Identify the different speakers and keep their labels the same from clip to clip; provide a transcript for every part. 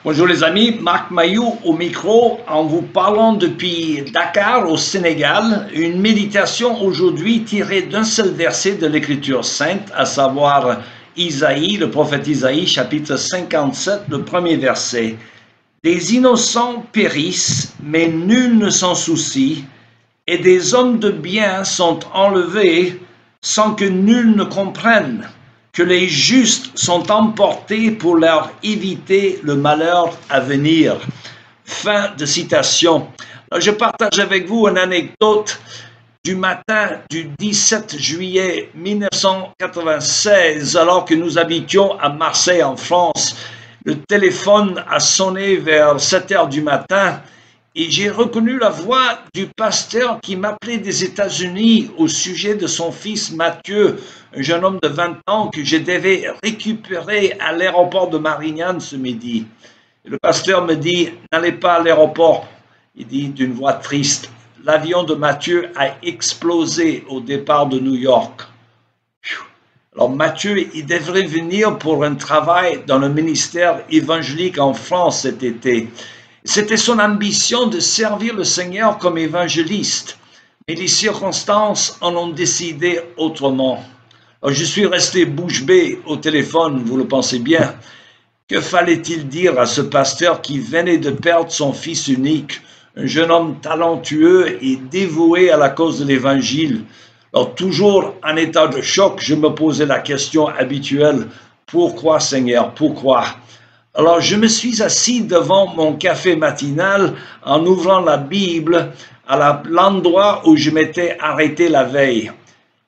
Speaker 1: Bonjour les amis, Marc Mayou au micro en vous parlant depuis Dakar au Sénégal, une méditation aujourd'hui tirée d'un seul verset de l'Écriture sainte, à savoir Isaïe, le prophète Isaïe, chapitre 57, le premier verset. Des innocents périssent, mais nul ne s'en soucie, et des hommes de bien sont enlevés sans que nul ne comprenne que les justes sont emportés pour leur éviter le malheur à venir. Fin de citation. Alors, je partage avec vous une anecdote du matin du 17 juillet 1996, alors que nous habitions à Marseille en France. Le téléphone a sonné vers 7 heures du matin et j'ai reconnu la voix du pasteur qui m'appelait des États-Unis au sujet de son fils Mathieu, un jeune homme de 20 ans que je devais récupérer à l'aéroport de Marignane ce midi. Le pasteur me dit, n'allez pas à l'aéroport. Il dit d'une voix triste, l'avion de Mathieu a explosé au départ de New York. Alors Mathieu, il devrait venir pour un travail dans le ministère évangélique en France cet été. C'était son ambition de servir le Seigneur comme évangéliste, mais les circonstances en ont décidé autrement. Alors, je suis resté bouche bée au téléphone, vous le pensez bien. Que fallait-il dire à ce pasteur qui venait de perdre son fils unique, un jeune homme talentueux et dévoué à la cause de l'Évangile? Alors, toujours en état de choc, je me posais la question habituelle, pourquoi Seigneur, pourquoi? Alors, je me suis assis devant mon café matinal en ouvrant la Bible à l'endroit où je m'étais arrêté la veille.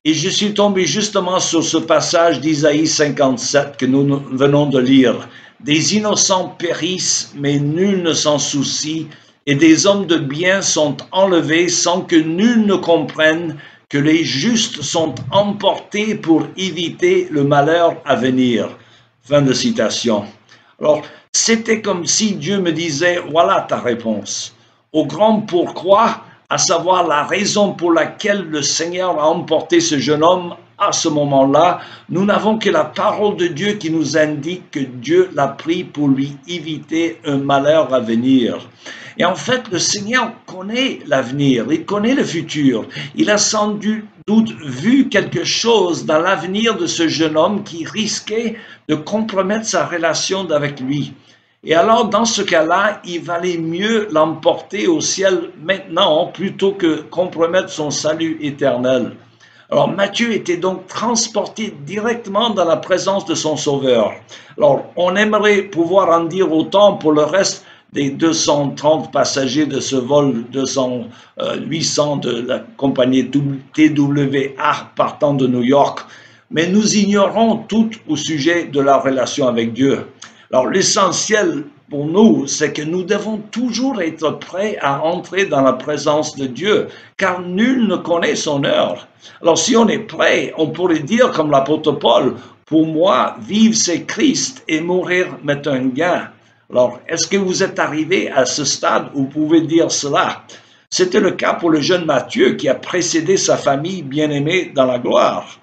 Speaker 1: Et je suis tombé justement sur ce passage d'Isaïe 57 que nous venons de lire. Des innocents périssent, mais nul ne s'en soucie, et des hommes de bien sont enlevés sans que nul ne comprenne que les justes sont emportés pour éviter le malheur à venir. Fin de citation. Alors, c'était comme si Dieu me disait, voilà ta réponse. Au grand pourquoi, à savoir la raison pour laquelle le Seigneur a emporté ce jeune homme à ce moment-là, nous n'avons que la parole de Dieu qui nous indique que Dieu l'a pris pour lui éviter un malheur à venir. Et en fait, le Seigneur connaît l'avenir, il connaît le futur. Il a sans doute vu quelque chose dans l'avenir de ce jeune homme qui risquait de compromettre sa relation avec lui. Et alors, dans ce cas-là, il valait mieux l'emporter au ciel maintenant plutôt que compromettre son salut éternel. Alors, Matthieu était donc transporté directement dans la présence de son Sauveur. Alors, on aimerait pouvoir en dire autant pour le reste des 230 passagers de ce vol 800 de la compagnie TWA partant de New York, mais nous ignorons tout au sujet de la relation avec Dieu. Alors l'essentiel pour nous, c'est que nous devons toujours être prêts à entrer dans la présence de Dieu, car nul ne connaît son heure. Alors si on est prêt, on pourrait dire comme l'apôtre Paul, pour moi, vivre c'est Christ et mourir m'est un gain. Alors, est-ce que vous êtes arrivé à ce stade où vous pouvez dire cela? C'était le cas pour le jeune Matthieu qui a précédé sa famille bien-aimée dans la gloire.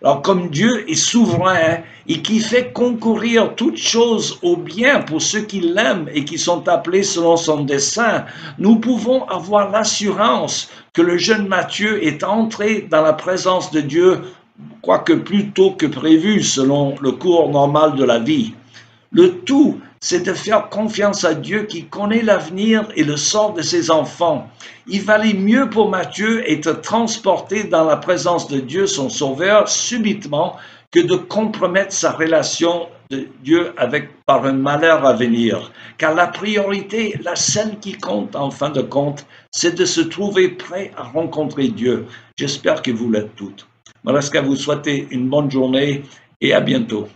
Speaker 1: Alors, comme Dieu est souverain et qui fait concourir toutes choses au bien pour ceux qui l'aiment et qui sont appelés selon son dessein, nous pouvons avoir l'assurance que le jeune Matthieu est entré dans la présence de Dieu, quoique plus tôt que prévu selon le cours normal de la vie. Le tout, c'est de faire confiance à Dieu qui connaît l'avenir et le sort de ses enfants. Il valait mieux pour Matthieu être transporté dans la présence de Dieu, son Sauveur, subitement, que de compromettre sa relation de Dieu par un malheur à venir. Car la priorité, la seule qui compte en fin de compte, c'est de se trouver prêt à rencontrer Dieu. J'espère que vous l'êtes toutes. Il me reste qu'à vous souhaiter une bonne journée et à bientôt.